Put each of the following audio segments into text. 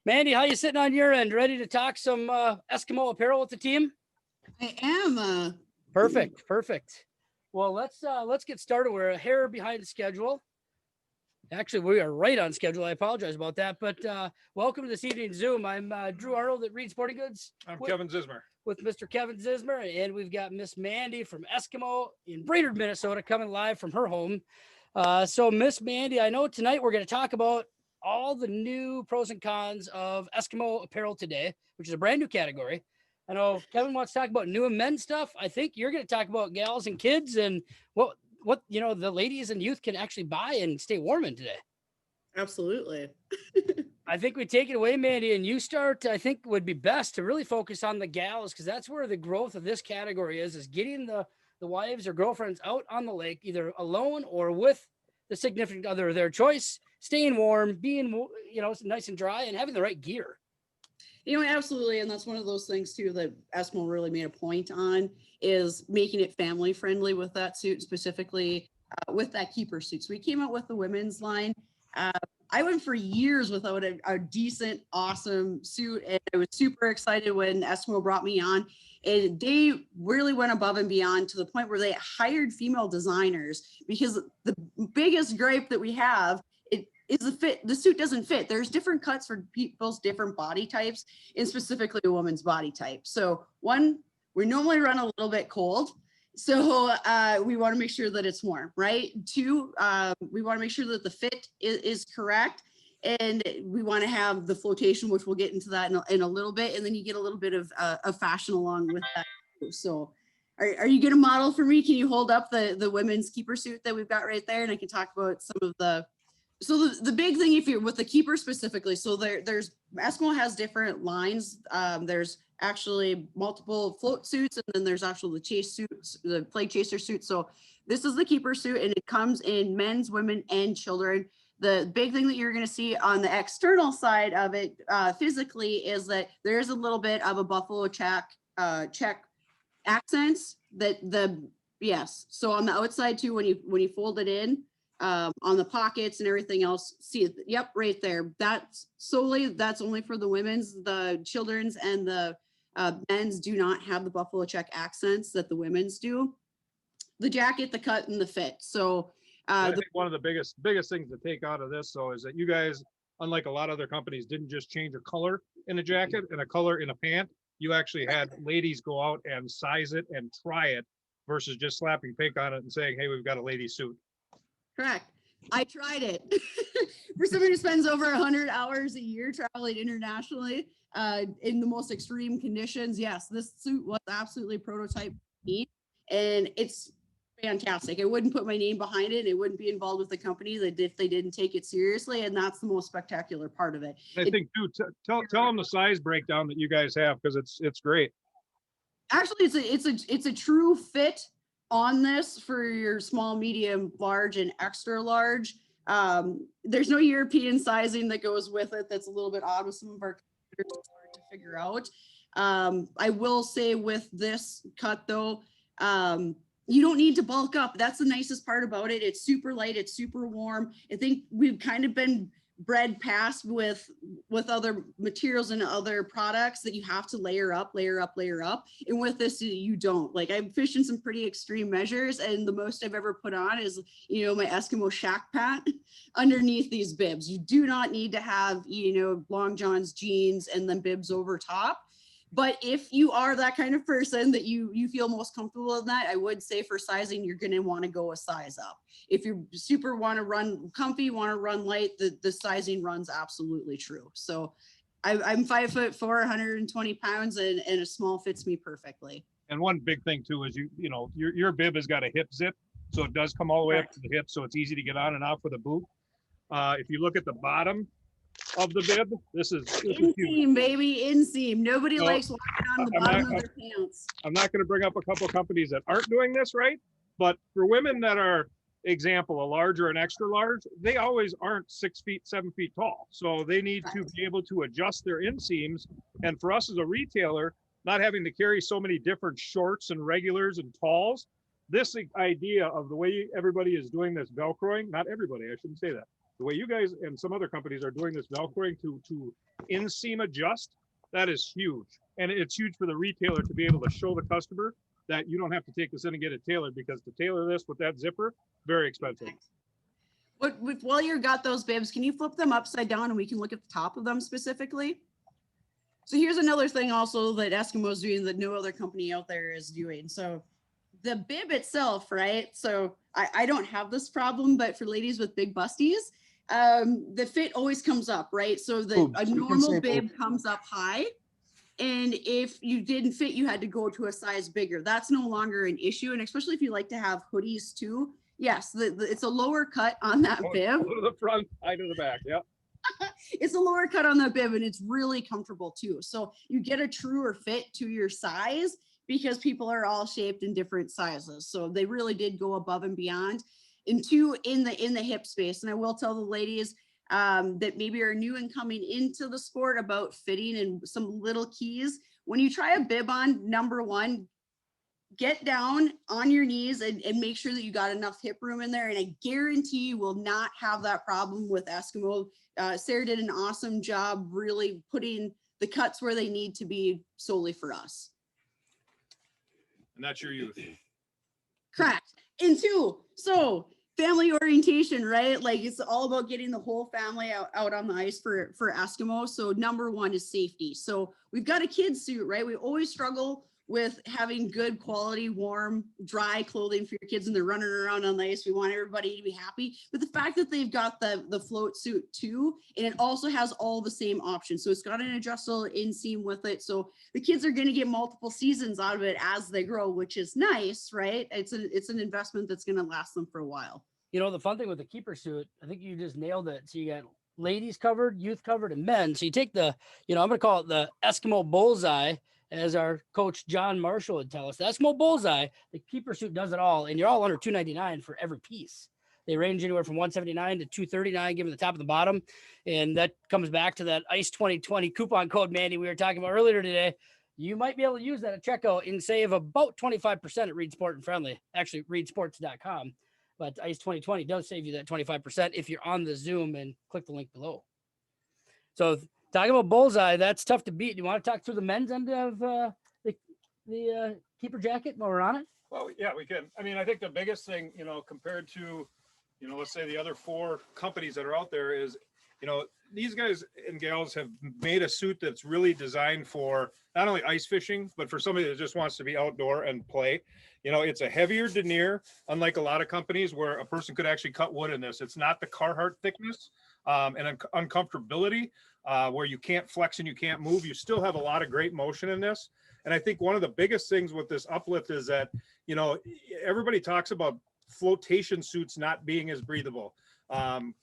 Mandy, how you sitting on your end? Ready to talk some Eskimo apparel with the team? I am. Perfect, perfect. Well, let's get started. We're a hair behind schedule. Actually, we are right on schedule. I apologize about that, but welcome to this evening's Zoom. I'm Drew Arnold at Reed Sporting Goods. I'm Kevin Zismer. With Mr. Kevin Zismer, and we've got Miss Mandy from Eskimo in Brainerd, Minnesota, coming live from her home. So, Miss Mandy, I know tonight we're going to talk about all the new pros and cons of Eskimo apparel today, which is a brand new category. I know Kevin wants to talk about new and men's stuff. I think you're going to talk about gals and kids and what the ladies and youth can actually buy and stay warm in today. Absolutely. I think we take it away, Mandy, and you start. I think would be best to really focus on the gals because that's where the growth of this category is getting the wives or girlfriends out on the lake, either alone or with the significant other of their choice, staying warm, being nice and dry, and having the right gear. Absolutely. And that's one of those things too that Eskimo really made a point on is making it family friendly with that suit, specifically with that keeper suit. So we came out with the women's line. I went for years without a decent, awesome suit, and I was super excited when Eskimo brought me on. And they really went above and beyond to the point where they hired female designers, because the biggest gripe that we have is the fit. The suit doesn't fit. There's different cuts for people's different body types, and specifically a woman's body type. So one, we normally run a little bit cold. So we want to make sure that it's warm, right? Two, we want to make sure that the fit is correct. And we want to have the flotation, which we'll get into that in a little bit. And then you get a little bit of fashion along with that too. So are you going to model for me? Can you hold up the women's keeper suit that we've got right there? And I can talk about some of the big thing, if you're with the keeper specifically, so there's Eskimo has different lines. There's actually multiple float suits, and then there's actually the chase suits, the flag chaser suit. So this is the keeper suit, and it comes in men's, women, and children. The big thing that you're going to see on the external side of it physically is that there's a little bit of a buffalo check accents yes. So on the outside too, when you fold it in, on the pockets and everything else, see it, yep, right there. That's only for the women's. The children's and the men's do not have the buffalo check accents that the women's do. The jacket, the cut, and the fit. So I think one of the biggest things to take out of this, though, is that you guys, unlike a lot of other companies, didn't just change a color in a jacket and a color in a pant. You actually had ladies go out and size it and try it versus just slapping pink on it and saying, hey, we've got a lady suit. Correct. I tried it. For somebody who spends over 100 hours a year traveling internationally in the most extreme conditions, yes, this suit was absolutely prototype for me, and it's fantastic. I wouldn't put my name behind it. It wouldn't be involved with the company if they didn't take it seriously, and that's the most spectacular part of it. I think too. Tell them the size breakdown that you guys have, because it's great. Actually, it's a true fit on this for your small, medium, large, and extra large. There's no European sizing that goes with it. That's a little bit odd with some of our competitors. It's hard to figure out. I will say with this cut though, you don't need to bulk up. That's the nicest part about it. It's super light. It's super warm. I think we've kind of been bred past with other materials and other products that you have to layer up. And with this, you don't. Like, I've fished in some pretty extreme measures, and the most I've ever put on is, my Eskimo shack pant underneath these bibs. You do not need to have, long johns, jeans, and then bibs over top. But if you are that kind of person that you feel most comfortable in that, I would say for sizing, you're going to want to go a size up. If you super want to run comfy, want to run light, the sizing runs absolutely true. So I'm 5'4", 120 pounds, and a small fits me perfectly. And one big thing too is your bib has got a hip zip, so it does come all the way up to the hip, so it's easy to get on and off with a boot. If you look at the bottom of the bib, this is inseam, baby, inseam. Nobody likes walking on the bottom of their pants. I'm not going to bring up a couple of companies that aren't doing this right, but for women that are, example, a large or an extra large, they always aren't 6 feet, 7 feet tall. So they need to be able to adjust their inseams. And for us as a retailer, not having to carry so many different shorts and regulars and talls, this idea of the way everybody is doing this Velcroing, not everybody, I shouldn't say that. The way you guys and some other companies are doing this velcroing to inseam adjust, that is huge. And it's huge for the retailer to be able to show the customer that you don't have to take this in and get it tailored, because to tailor this with that zipper, very expensive. While you got those bibs, can you flip them upside down and we can look at the top of them specifically? So here's another thing also that Eskimo's doing that no other company out there is doing. So the bib itself, right? So I don't have this problem, but for ladies with big busties, the fit always comes up, right? So a normal bib comes up high. And if you didn't fit, you had to go to a size bigger. That's no longer an issue. And especially if you like to have hoodies too. Yes, it's a lower cut on that bib. Go to the front, high to the back. Yep. It's a lower cut on that bib and it's really comfortable too. So you get a truer fit to your size because people are all shaped in different sizes. So they really did go above and beyond. And two, in the hip space. And I will tell the ladies that maybe are new and coming into the sport about fitting and some little keys. When you try a bib on, number one, get down on your knees and make sure that you got enough hip room in there. And I guarantee you will not have that problem with Eskimo. Sarah did an awesome job really putting the cuts where they need to be solely for us. And that's your youth. Correct. And two, so family orientation, right? Like it's all about getting the whole family out on the ice for Eskimo. So number one is safety. So we've got a kid's suit, right? We always struggle with having good quality, warm, dry clothing for your kids and they're running around on the ice. We want everybody to be happy. But the fact that they've got the float suit too, and it also has all the same options. So it's got an adjustable inseam with it. So the kids are going to get multiple seasons out of it as they grow, which is nice, right? It's an investment that's going to last them for a while. You know, the fun thing with the keeper suit, I think you just nailed it. So you got ladies covered, youth covered, and men. So you take the, I'm going to call it the Eskimo bullseye, as our coach John Marshall would tell us. The Eskimo bullseye, the keeper suit does it all, and you're all under $299 for every piece. They range anywhere from $179 to $239, given the top and the bottom. And that comes back to that ICE 2020 coupon code, Mandy, we were talking about earlier today. You might be able to use that at checkout and save about 25% at Reed Sport and Friendly, actually reedsports.com. But ICE 2020 does save you that 25% if you're on the Zoom and click the link below. So talking about bullseye, that's tough to beat. Do you want to talk through the men's end of the keeper jacket while we're on it? Well, yeah, we can. I mean, I think the biggest thing, compared to, let's say the other four companies that are out there is, these guys and gals have made a suit that's really designed for not only ice fishing, but for somebody that just wants to be outdoor and play. It's a heavier denier, unlike a lot of companies where a person could actually cut wood in this. It's not the Carhartt thickness and uncomfortability where you can't flex and you can't move. You still have a lot of great motion in this. And I think one of the biggest things with this uplift is that, everybody talks about flotation suits not being as breathable.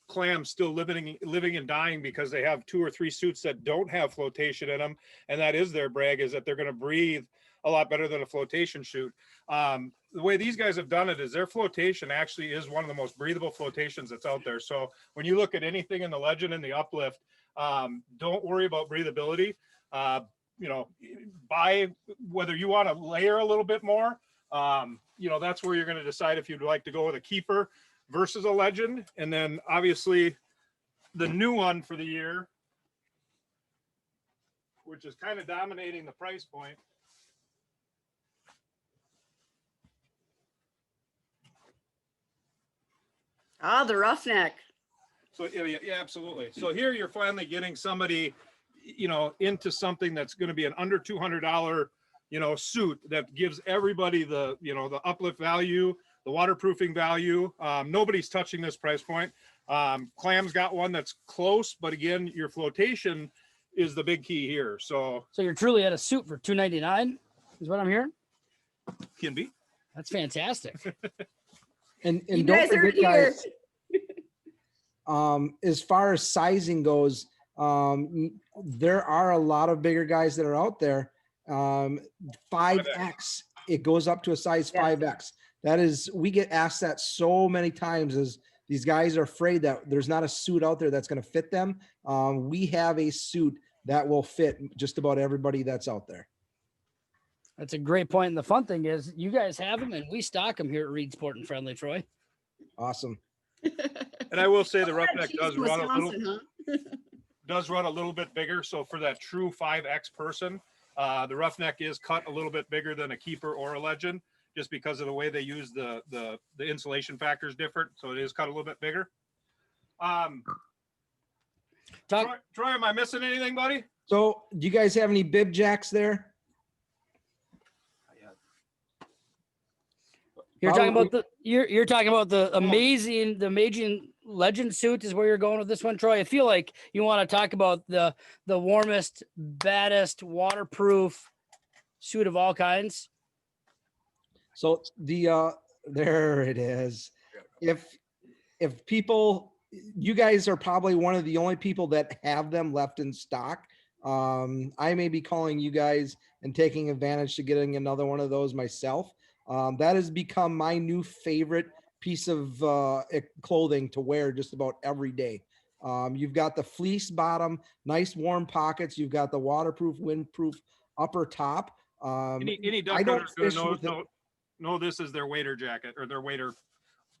Clams still living and dying because they have 2 or 3 suits that don't have flotation in them. And that is their brag, is that they're going to breathe a lot better than a flotation suit. The way these guys have done it is their flotation actually is one of the most breathable flotations that's out there. So when you look at anything in the Legend and the Uplift, don't worry about breathability. Buy whether you want to layer a little bit more. That's where you're going to decide if you'd like to go with a keeper versus a Legend. And then obviously the new one for the year, which is kind of dominating the price point. Ah, the roughneck. So yeah, absolutely. So here you're finally getting somebody, into something that's going to be an under $200, suit that gives everybody the uplift value, the waterproofing value. Nobody's touching this price point. Clam's got one that's close, but again, your flotation is the big key here. So you're truly at a suit for $299 is what I'm hearing. Can be. That's fantastic. And don't forget, guys, as far as sizing goes, there are a lot of bigger guys that are out there. 5X, it goes up to a size 5X. That is, we get asked that so many times, as these guys are afraid that there's not a suit out there that's going to fit them. We have a suit that will fit just about everybody that's out there. That's a great point. And the fun thing is you guys have them and we stock them here at Reed Sport and Friendly, Troy. Awesome. And I will say the Oh, roughneck geez, does run a little, Wisconsin, bit bigger. So for that true 5X person, the roughneck is cut a little bit bigger than a keeper or a legend, just because of the way they use the insulation factor is different. So it is cut a little bit bigger. Troy, am I missing anything, buddy? So do you guys have any bib jacks there? You're Probably- talking about you're talking about the amazing legend suit is where you're going with this one, Troy. I feel like you want to talk about the warmest, baddest, waterproof suit of all kinds. So the there it is. If people, you guys are probably one of the only people that have them left in stock. I may be calling you guys and taking advantage to getting another one of those myself. That has become my new favorite piece of clothing to wear just about every day. You've got the fleece bottom, nice warm pockets. You've got the waterproof, windproof upper top. Any duck I don't hunter's gonna fish with it. know this is their wader jacket or their wader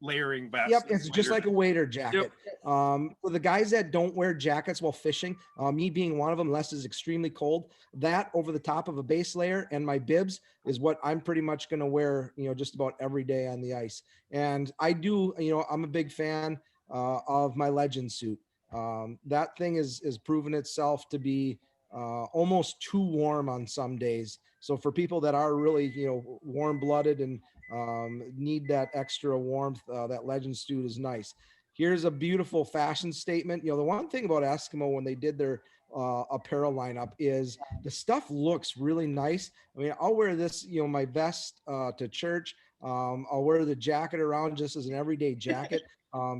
layering vest. Yep, it's just like a wader jacket. Yep. For the guys that don't wear jackets while fishing, me being one of them, unless it's extremely cold, that over the top of a base layer and my bibs is what I'm pretty much going to wear, just about every day on the ice. And I do, I'm a big fan of my legend suit. That thing is proven itself to be almost too warm on some days. So for people that are really, warm blooded and need that extra warmth, that legend suit is nice. Here's a beautiful fashion statement. The one thing about Eskimo when they did their apparel lineup is the stuff looks really nice. I mean, I'll wear this, my vest to church. I'll wear the jacket around just as an everyday jacket.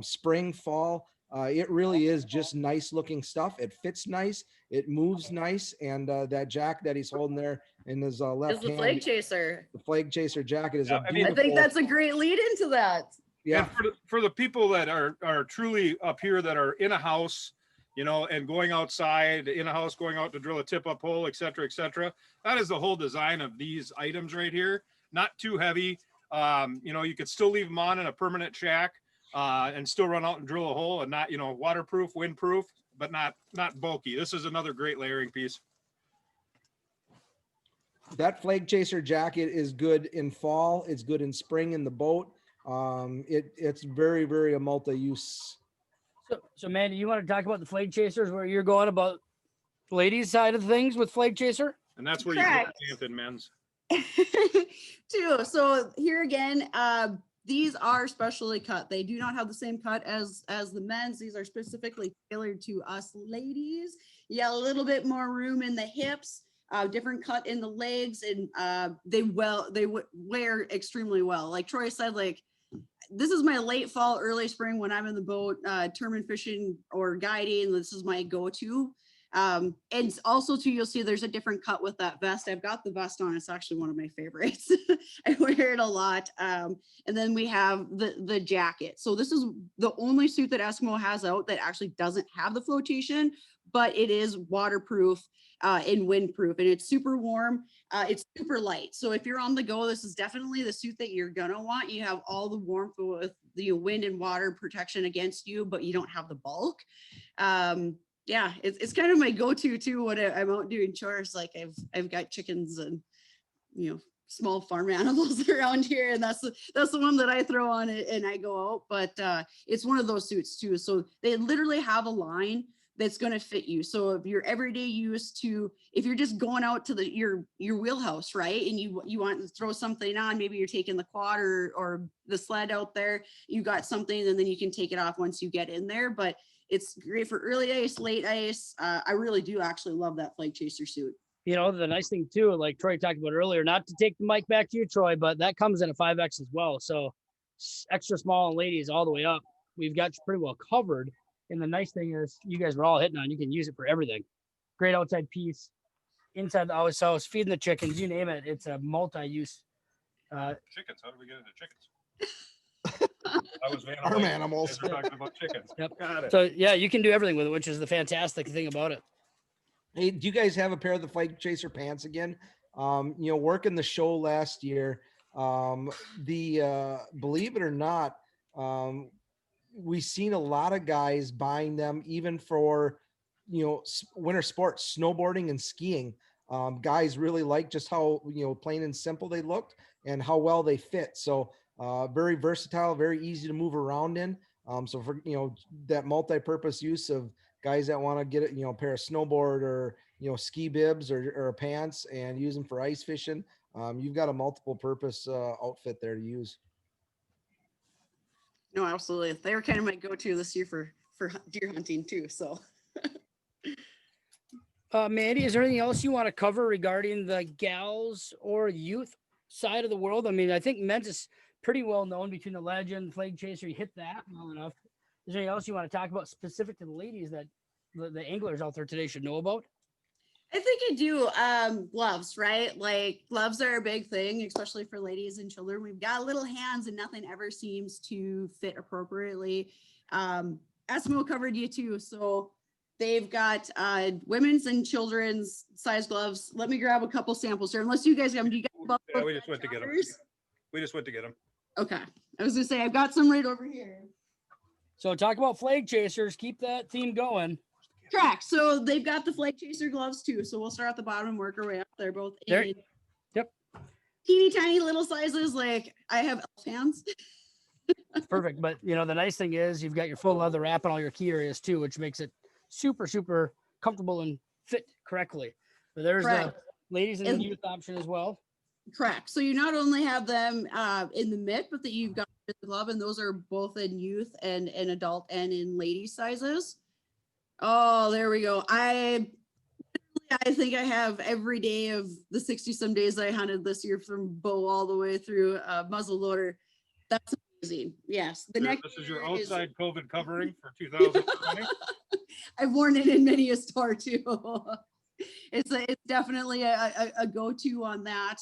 Spring, fall, it really is just nice looking stuff. It fits nice. It moves nice. And that jacket that he's holding there in his left Is the hand, flag chaser. the flag chaser jacket is Yeah, a I mean- I beautiful. think that's a great lead into that. Yeah. And for the people that are truly up here that are in a house, and going outside in a house, going out to drill a tip up hole, et cetera, that is the whole design of these items right here. Not too heavy. You could still leave them on in a permanent shack and still run out and drill a hole, and not, waterproof, windproof, but not bulky. This is another great layering piece. That flag chaser jacket is good in fall. It's good in spring in the boat. It's very, very a multi-use. So Mandy, you want to talk about the flag chasers where you're going about ladies' side of things with flag chaser? And that's where you Correct. get in men's. Too. So here again, these are specially cut. They do not have the same cut as the men's. These are specifically tailored to us ladies. You got a little bit more room in the hips, different cut in the legs, and they wear extremely well. Like Troy said, like this is my late fall, early spring when I'm in the boat, tournament fishing or guiding. This is my go-to. And also too, you'll see there's a different cut with that vest. I've got the vest on. It's actually one of my favorites. I wear it a lot. And then we have the jacket. So this is the only suit that Eskimo has out that actually doesn't have the flotation, but it is waterproof and windproof, and it's super warm. It's super light. So if you're on the go, this is definitely the suit that you're gonna want. You have all the warmth with the wind and water protection against you, but you don't have the bulk. Yeah, it's kind of my go-to too when I'm out doing chores. Like I've got chickens and small farm animals around here, and that's the one that I throw on it and I go out. But it's one of those suits too. So they literally have a line that's going to fit you. So if you're everyday use to, if you're just going out to your wheelhouse, right, and you want to throw something on, maybe you're taking the quad or the sled out there, you got something, and then you can take it off once you get in there. But it's great for early ice, late ice. I really do actually love that flag chaser suit. The nice thing too, like Troy talked about earlier, not to take the mic back to you, Troy, but that comes in a 5X as well. So extra small and ladies all the way up, we've got you pretty well covered. And the nice thing is you guys were all hitting on, you can use it for everything. Great outside piece, inside the house, feeding the chickens, you name it. It's a multi-use. Chickens. How do we get into chickens? I was Farm animals. We're talking about chickens. Yep. Got it. So yeah, you can do everything with it, which is the fantastic thing about it. Hey, do you guys have a pair of the flag chaser pants again? Working the show last year, believe it or not, we've seen a lot of guys buying them even for, winter sports, snowboarding and skiing. Guys really like just how, plain and simple they looked and how well they fit. So very versatile, very easy to move around in. So for, that multi-purpose use of guys that want to get it, a pair of snowboard or, ski bibs or pants and use them for ice fishing. You've got a multiple purpose outfit there to use. No, absolutely. They were kind of my go-to this year for deer hunting too. So Mandy, is there anything else you want to cover regarding the gals or youth side of the world? I mean, I think men's is pretty well known between the legend, flag chaser. You hit that well enough. Is there anything else you want to talk about specific to the ladies that the anglers out there today should know about? I think I do. Gloves, right? Like gloves are a big thing, especially for ladies and children. We've got little hands and nothing ever seems to fit appropriately. Eskimo covered you too. So they've got women's and children's size gloves. Let me grab a couple samples here. Unless you guys have them. Do you guys Yeah, we just went to get them. We just went to get them. Okay. I was gonna say I've got some right over here. So talk about flag chasers. Keep that theme going. Correct. So they've got the flag chaser gloves too. So we'll start at the bottom and work our way up. They're both in Yep. teeny tiny little sizes. Like I have elf hands. Perfect. But the nice thing is you've got your full leather wrap in all your key areas too, which makes it super, super comfortable and fit correctly. So there's the ladies and youth option as well. Correct. So you not only have them in the mitt, but that you've got the glove, and those are both in youth and in adult and in ladies sizes. Oh, there we go. I think I have every day of the 60 some days I hunted this year from bow all the way through muzzle loader. That's amazing. Yes. The next This is your outside COVID covering for 2020. I've worn it in many a store too. It's definitely a go-to on that.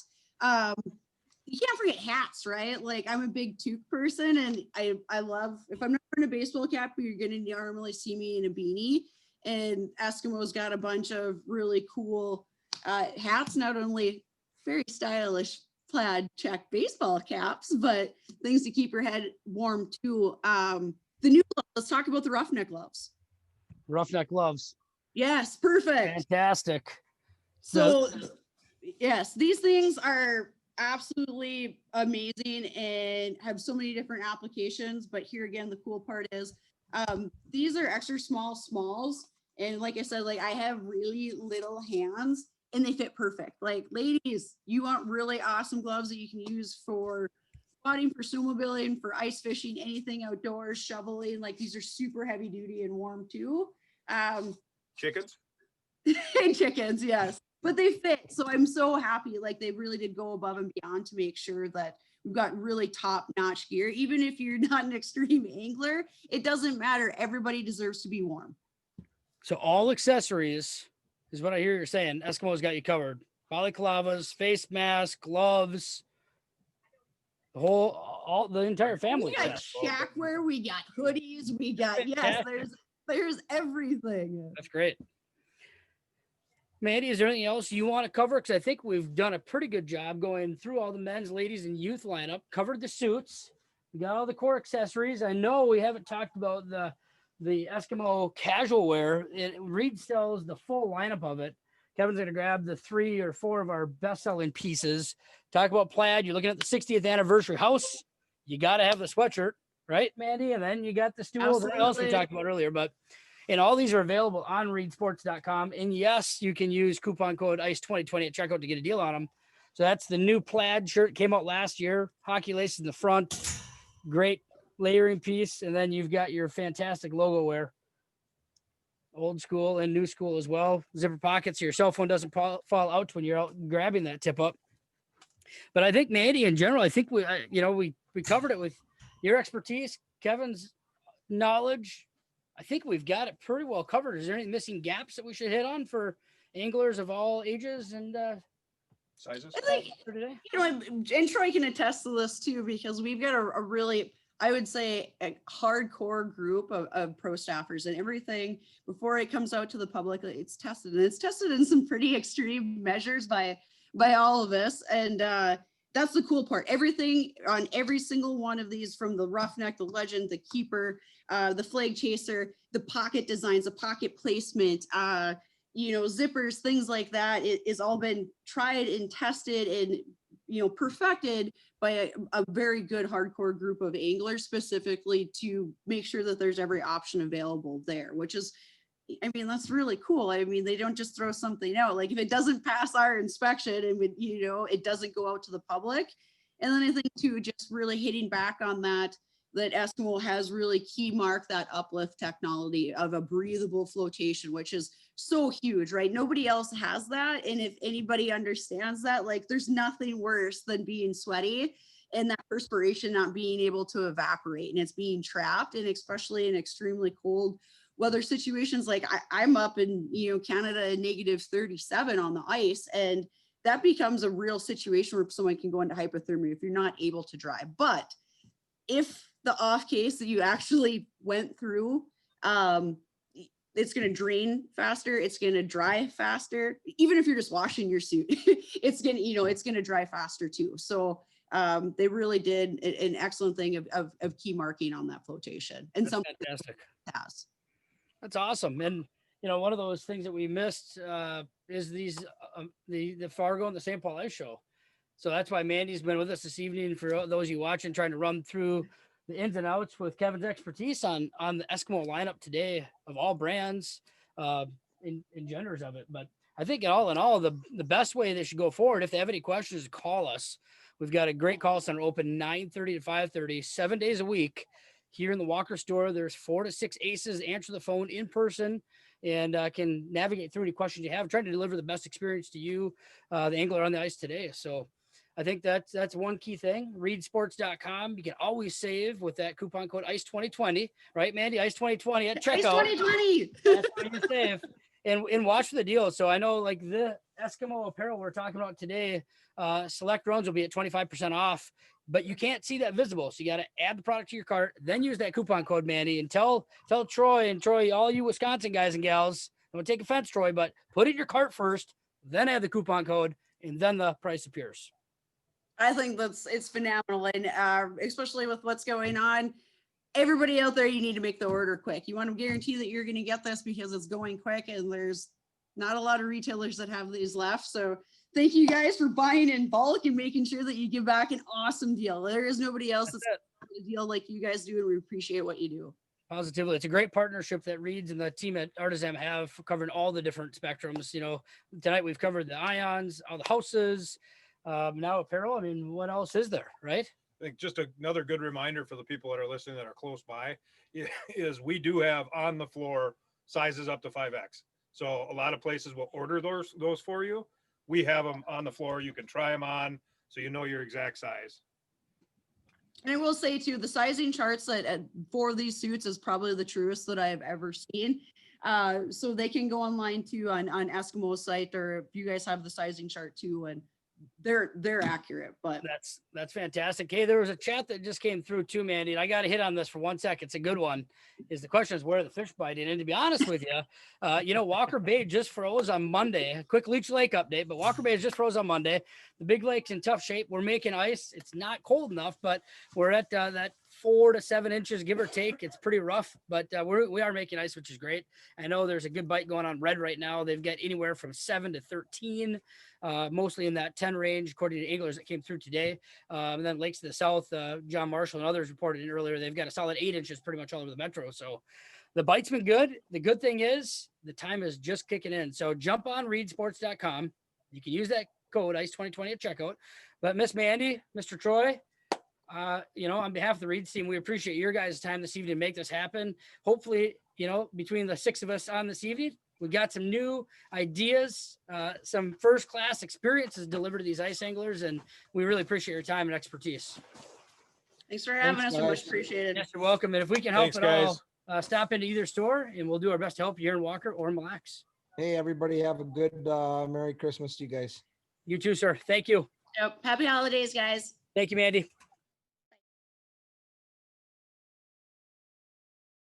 You can't forget hats, right? Like I'm a big toque person, and I love, if I'm not wearing a baseball cap, you're gonna normally see me in a beanie. And Eskimo's got a bunch of really cool hats, not only very stylish plaid check baseball caps, but things to keep your head warm too. The new gloves, let's talk about the roughneck gloves. Roughneck gloves. Yes, perfect. Fantastic. So yes, these things are absolutely amazing and have so many different applications. But here again, the cool part is these are extra small smalls. And like I said, like I have really little hands and they fit perfect. Like ladies, you want really awesome gloves that you can use for spotting, for snowmobiling, for ice fishing, anything outdoors, shoveling. Like these are super heavy duty and warm too. Chickens. And chickens, yes. But they fit. So I'm so happy. Like they really did go above and beyond to make sure that we've got really top-notch gear. Even if you're not an extreme angler, it doesn't matter. Everybody deserves to be warm. So all accessories is what I hear you're saying. Eskimo's got you covered. Balaclavas, face mask, gloves, the entire family. We got shackwear, we got hoodies, we got there's everything. That's great. Mandy, is there anything else you want to cover? Because I think we've done a pretty good job going through all the men's, ladies, and youth lineup. Covered the suits. We got all the core accessories. I know we haven't talked about the Eskimo casual wear. Reed sells the full lineup of it. Kevin's going to grab the 3 or 4 of our best-selling pieces. Talk about plaid. You're looking at the 60th anniversary house. You got to have the sweatshirt, right, Mandy? And then you got the stools. What else we talked about earlier, and all these are available on reedsports.com. And yes, you can use coupon code ICE2020 at checkout to get a deal on them. So that's the new plaid shirt, came out last year. Hockey laces in the front. Great layering piece. And then you've got your fantastic logo wear. Old school and new school as well. Zipper pockets so your cell phone doesn't fall out when you're out grabbing that tip up. But I think Mandy in general, I think we covered it with your expertise, Kevin's knowledge. I think we've got it pretty well covered. Is there any missing gaps that we should hit on for anglers of all ages and sizes? I think, and Troy can attest to this too, because we've got a really, I would say, a hardcore group of pro staffers, and everything before it comes out to the public, it's tested, and it's tested in some pretty extreme measures by all of us. And that's the cool part. Everything on every single one of these, from the roughneck, the legend, the keeper, the flag chaser, the pocket designs, the pocket placement, zippers, things like that, it is all been tried and tested and, perfected by a very good hardcore group of anglers, specifically to make sure that there's every option available there, which is, that's really cool. They don't just throw something out. Like, if it doesn't pass our inspection and it doesn't go out to the public. And then I think too, just really hitting back on that Eskimo has really key marked that uplift technology of a breathable flotation, which is so huge, right? Nobody else has that. And if anybody understands that, like, there's nothing worse than being sweaty and that perspiration not being able to evaporate and it's being trapped. And especially in extremely cold weather situations, like I'm up in Canada in -37 on the ice, and that becomes a real situation where someone can go into hypothermia if you're not able to drive. But if the off case that you actually went through, it's going to drain faster, it's going to dry faster. Even if you're just washing your suit, it's going to dry faster too. So they really did an excellent thing of key marking on that flotation, and That's something fantastic. has. That's awesome. And, one of those things that we missed is the Fargo and the St. Paul Ice Show. So that's why Mandy's been with us this evening, for those of you watching, trying to run through the ins and outs with Kevin's expertise on the Eskimo lineup today of all brands, in genders of it. But I think all in all, the best way they should go forward, if they have any questions, is call us. We've got a great call center open 9:30 to 5:30, 7 days a week. Here in the Walker store, there's 4 to 6 aces answer the phone in person and can navigate through any questions you have, trying to deliver the best experience to you, the angler on the ice today. So I think that's one key thing. Reedsports.com. You can always save with that coupon code ICE2020, right, Mandy? ICE2020 at checkout. ICE2020. That's where you save. And watch for the deal. So I know, like, the Eskimo apparel we're talking about today, select runs will be at 25% off, but you can't see that visible. So you got to add the product to your cart, then use that coupon code, Mandy, and tell Troy, all you Wisconsin guys and gals, don't take offense, Troy, but put it in your cart first, then add the coupon code, and then the price appears. I think it's phenomenal. And especially with what's going on, everybody out there, you need to make the order quick. You want to guarantee that you're going to get this because it's going quick, and there's not a lot of retailers that have these left. So thank you guys for buying in bulk and making sure that you give back an awesome deal. There is nobody else that's a deal like you guys do, and we appreciate what you do. Positively. It's a great partnership that Reeds and the team at Artisan have for covering all the different spectrums. Tonight we've covered the ions, all the houses, now apparel. What else is there, right? I think just another good reminder for the people that are listening that are close by is we do have on the floor sizes up to 5X. So a lot of places will order those for you. We have them on the floor. You can try them on, so you know your exact size. And I will say too, the sizing charts that for these suits is probably the truest that I have ever seen. So they can go online too on Eskimo's site, or if you guys have the sizing chart too, and they're accurate. But that's fantastic. Hey, there was a chat that just came through too, Mandy, and I got to hit on this for 1 second. It's a good one. The question is where the fish biting? And to be honest with you, Walker Bay just froze on Monday. A quick Leech Lake update, but Walker Bay just froze on Monday. The big lake's in tough shape. We're making ice. It's not cold enough, but we're at that 4 to 7 inches, give or take. It's pretty rough, but we are making ice, which is great. I know there's a good bite going on red right now. They've got anywhere from 7 to 13, mostly in that 10 range, according to anglers that came through today. And then lakes to the south, John Marshall and others reported in earlier, they've got a solid 8 inches pretty much all over the metro. So the bite's been good. The good thing is the time is just kicking in. So jump on reedsports.com. You can use that code ICE2020 at checkout. But Miss Mandy, Mr. Troy, on behalf of the Reeds team, we appreciate your guys' time this evening to make this happen. Hopefully, between the 6 of us on this evening, we got some new ideas, some first-class experiences delivered to these ice anglers, and we really appreciate your time and expertise. Thanks for having us. Much appreciated. Yes, you're welcome. And if we can help at all, stop into either store, and we'll do our best to help you here in Walker or Mille Lacs. Hey, everybody, have a good Merry Christmas to you guys. You too, sir. Thank you. Yep. Happy holidays, guys. Thank you, Mandy.